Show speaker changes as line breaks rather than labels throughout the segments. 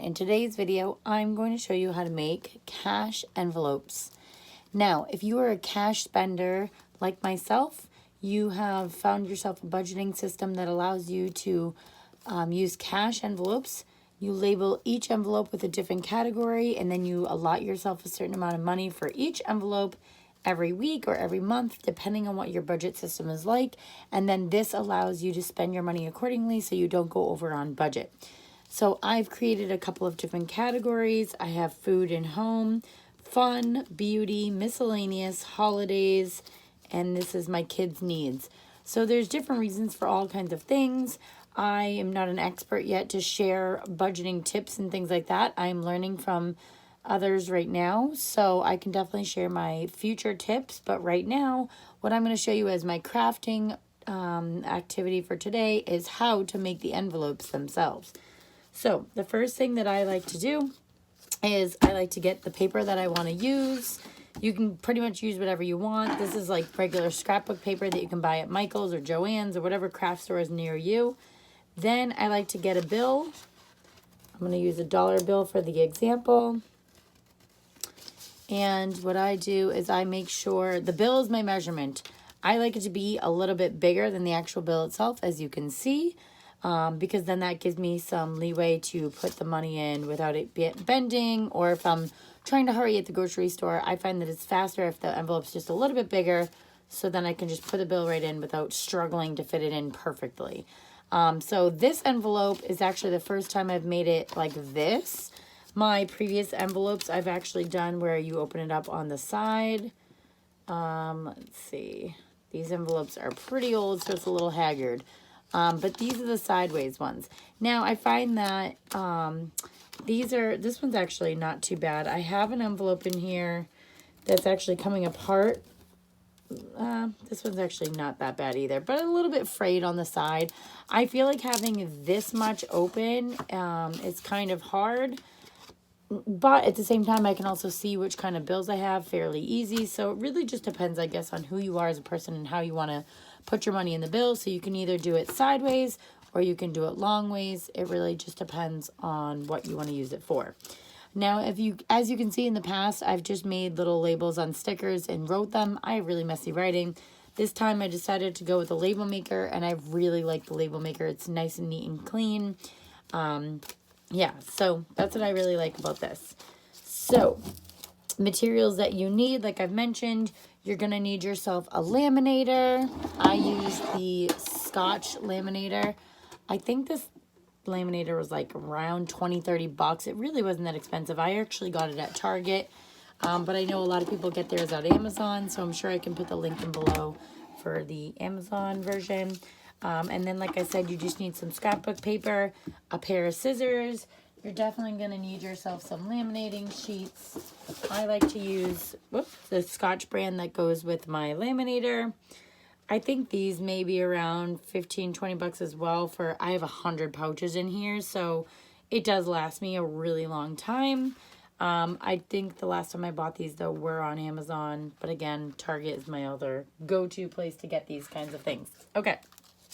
In today's video, I'm going to show you how to make cash envelopes. Now, if you are a cash spender like myself, you have found yourself a budgeting system that allows you to use cash envelopes. You label each envelope with a different category, and then you allot yourself a certain amount of money for each envelope every week or every month, depending on what your budget system is like. And then this allows you to spend your money accordingly so you don't go over on budget. So I've created a couple of different categories. I have food and home, fun, beauty, miscellaneous, holidays, and this is my kids' needs. So there's different reasons for all kinds of things. I am not an expert yet to share budgeting tips and things like that. I'm learning from others right now, so I can definitely share my future tips. But right now, what I'm going to show you as my crafting activity for today is how to make the envelopes themselves. So the first thing that I like to do is I like to get the paper that I want to use. You can pretty much use whatever you want. This is like regular scrapbook paper that you can buy at Michael's or Joann's or whatever craft store is near you. Then I like to get a bill. I'm going to use a dollar bill for the example. And what I do is I make sure the bill is my measurement. I like it to be a little bit bigger than the actual bill itself, as you can see. Because then that gives me some leeway to put the money in without it bending, or if I'm trying to hurry at the grocery store, I find that it's faster if the envelope's just a little bit bigger, so then I can just put the bill right in without struggling to fit it in perfectly. So this envelope is actually the first time I've made it like this. My previous envelopes I've actually done where you open it up on the side. Let's see. These envelopes are pretty old, so it's a little haggard. But these are the sideways ones. Now, I find that this one's actually not too bad. I have an envelope in here that's actually coming apart. This one's actually not that bad either, but a little bit frayed on the side. I feel like having this much open is kind of hard. But at the same time, I can also see which kind of bills I have fairly easy. So it really just depends, I guess, on who you are as a person and how you want to put your money in the bill. So you can either do it sideways or you can do it long ways. It really just depends on what you want to use it for. Now, as you can see in the past, I've just made little labels on stickers and wrote them. I have really messy writing. This time I decided to go with a label maker, and I really like the label maker. It's nice and neat and clean. Yeah, so that's what I really like about this. So, materials that you need, like I've mentioned, you're going to need yourself a laminator. I use the Scotch laminator. I think this laminator was like around 20-30 bucks. It really wasn't that expensive. I actually got it at Target, but I know a lot of people get theirs at Amazon, so I'm sure I can put the link in below for the Amazon version. And then, like I said, you just need some scrapbook paper, a pair of scissors. You're definitely going to need yourself some laminating sheets. I like to use the Scotch brand that goes with my laminator. I think these may be around 15-20 bucks as well. I have 100 pouches in here, so it does last me a really long time. I think the last time I bought these, though, were on Amazon. But again, Target is my other go-to place to get these kinds of things. Okay.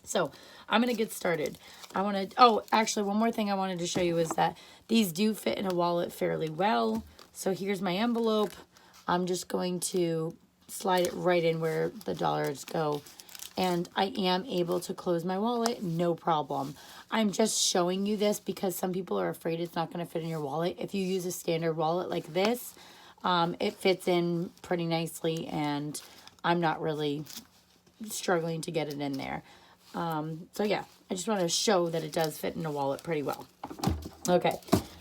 So I'm going to get started. Actually, one more thing I wanted to show you is that these do fit in a wallet fairly well. So here's my envelope. I'm just going to slide it right in where the dollars go. And I am able to close my wallet, no problem. I'm just showing you this because some people are afraid it's not going to fit in your wallet. If you use a standard wallet like this, it fits in pretty nicely, and I'm not really struggling to get it in there. So yeah, I just want to show that it does fit in a wallet pretty well. Okay,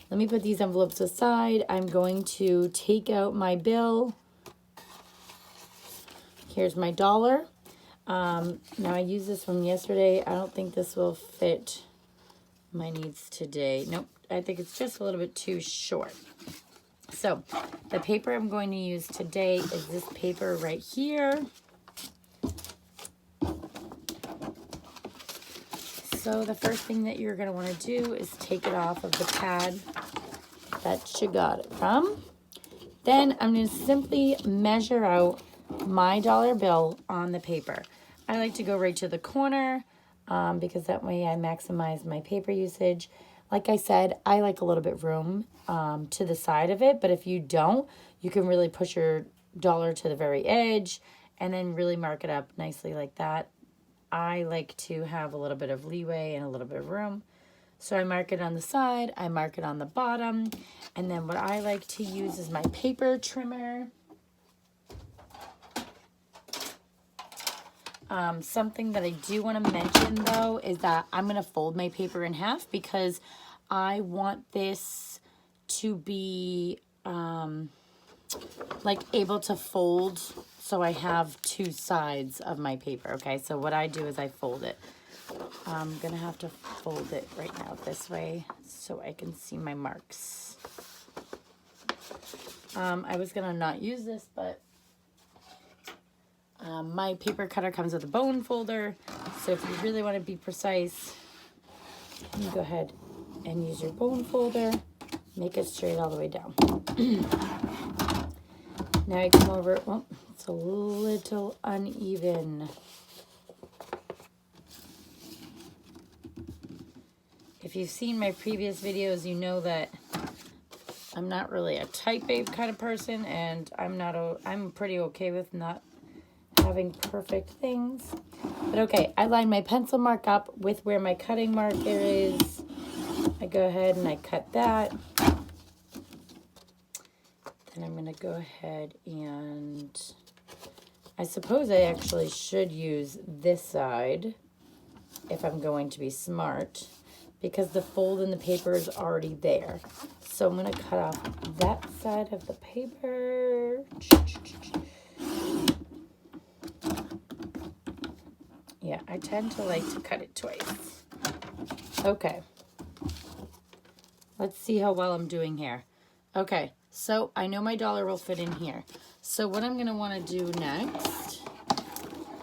let me put these envelopes aside. I'm going to take out my bill. Here's my dollar. Now I used this from yesterday. I don't think this will fit my needs today. Nope, I think it's just a little bit too short. So the paper I'm going to use today is this paper right here. So the first thing that you're going to want to do is take it off of the pad that you got it from. Then I'm going to simply measure out my dollar bill on the paper. I like to go right to the corner because that way I maximize my paper usage. Like I said, I like a little bit room to the side of it, but if you don't, you can really push your dollar to the very edge and then really mark it up nicely like that. I like to have a little bit of leeway and a little bit of room. So I mark it on the side, I mark it on the bottom, and then what I like to use is my paper trimmer. Something that I do want to mention though is that I'm going to fold my paper in half because I want this to be like able to fold, so I have two sides of my paper. Okay, so what I do is I fold it. I'm gonna have to fold it right now this way so I can see my marks. I was gonna not use this, but my paper cutter comes with a bone folder, so if you really want to be precise, you go ahead and use your bone folder, make it straight all the way down. Now I come over, oh, it's a little uneven. If you've seen my previous videos, you know that I'm not really a type A kind of person, and I'm pretty okay with not having perfect things. But okay, I line my pencil mark up with where my cutting marker is. I go ahead and I cut that. Then I'm going to go ahead and I suppose I actually should use this side if I'm going to be smart, because the fold in the paper is already there. So I'm going to cut off that side of the paper. Yeah, I tend to like to cut it twice. Okay. Let's see how well I'm doing here. Okay, so I know my dollar will fit in here. So what I'm going to want to do next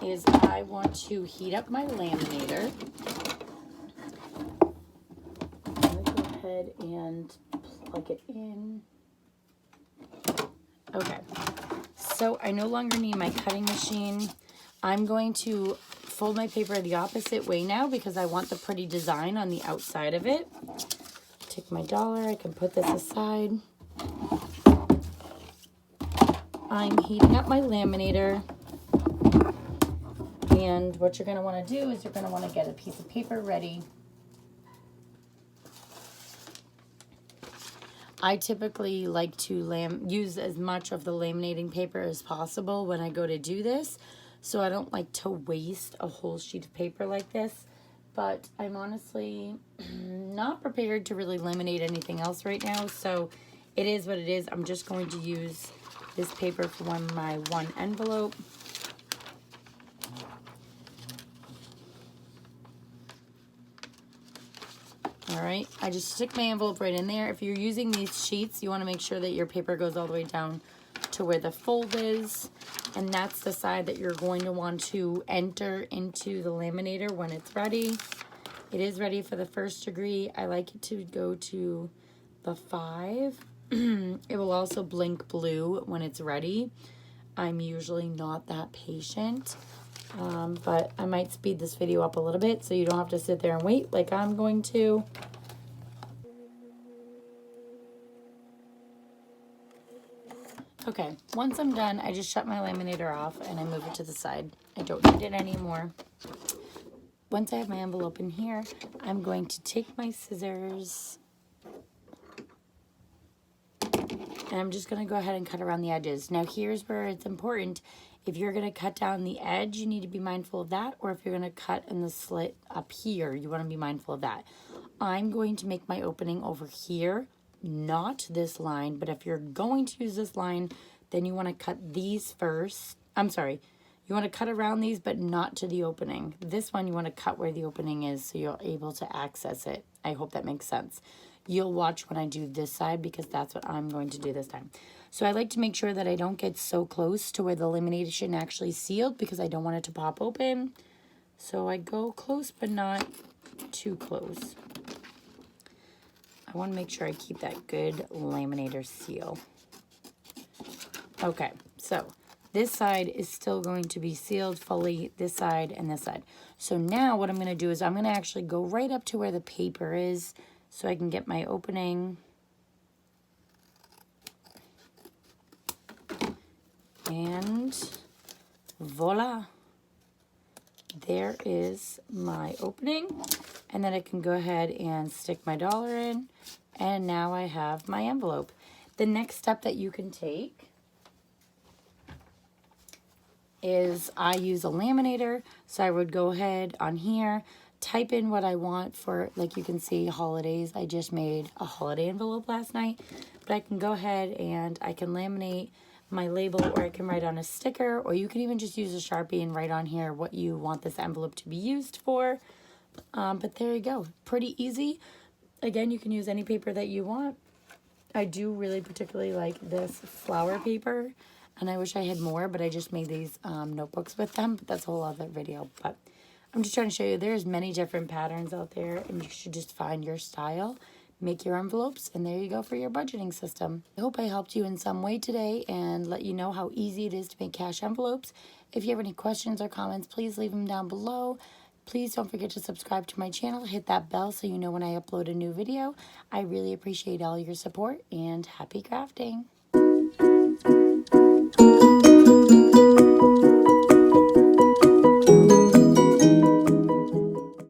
is I want to heat up my laminator. I'm going to go ahead and plug it in. Okay, so I no longer need my cutting machine. I'm going to fold my paper the opposite way now because I want the pretty design on the outside of it. Take my dollar, I can put this aside. I'm heating up my laminator. And what you're going to want to do is you're going to want to get a piece of paper ready. I typically like to use as much of the laminating paper as possible when I go to do this. So I don't like to waste a whole sheet of paper like this. But I'm honestly not prepared to really laminate anything else right now. So it is what it is. I'm just going to use this paper for my one envelope. All right, I just stick my envelope right in there. If you're using these sheets, you want to make sure that your paper goes all the way down to where the fold is. And that's the side that you're going to want to enter into the laminator when it's ready. It is ready for the 1st degree. I like it to go to the 5. It will also blink blue when it's ready. I'm usually not that patient, but I might speed this video up a little bit so you don't have to sit there and wait like I'm going to. Okay, once I'm done, I just shut my laminator off and I move it to the side. I don't need it anymore. Once I have my envelope in here, I'm going to take my scissors and I'm just going to go ahead and cut around the edges. Now here's where it's important. If you're going to cut down the edge, you need to be mindful of that. Or if you're going to cut in the slit up here, you want to be mindful of that. I'm going to make my opening over here, not this line. But if you're going to use this line, then you want to cut these first. I'm sorry. You want to cut around these, but not to the opening. This one, you want to cut where the opening is so you're able to access it. I hope that makes sense. You'll watch when I do this side because that's what I'm going to do this time. So I like to make sure that I don't get so close to where the lamination actually sealed because I don't want it to pop open. So I go close, but not too close. I want to make sure I keep that good laminator seal. Okay, so this side is still going to be sealed fully, this side and this side. So now what I'm going to do is I'm going to actually go right up to where the paper is so I can get my opening. And voila, there is my opening. And then I can go ahead and stick my dollar in, and now I have my envelope. The next step that you can take is I use a laminator, so I would go ahead on here, type in what I want for, like you can see, holidays. I just made a holiday envelope last night, but I can go ahead and I can laminate my label, or I can write on a sticker, or you can even just use a Sharpie and write on here what you want this envelope to be used for. But there you go, pretty easy. Again, you can use any paper that you want. I do really particularly like this flower paper, and I wish I had more, but I just made these notebooks with them. But that's a whole other video. But I'm just trying to show you there's many different patterns out there, and you should just find your style, make your envelopes, and there you go for your budgeting system. I hope I helped you in some way today and let you know how easy it is to make cash envelopes. If you have any questions or comments, please leave them down below. Please don't forget to subscribe to my channel. Hit that bell so you know when I upload a new video. I really appreciate all your support, and happy crafting.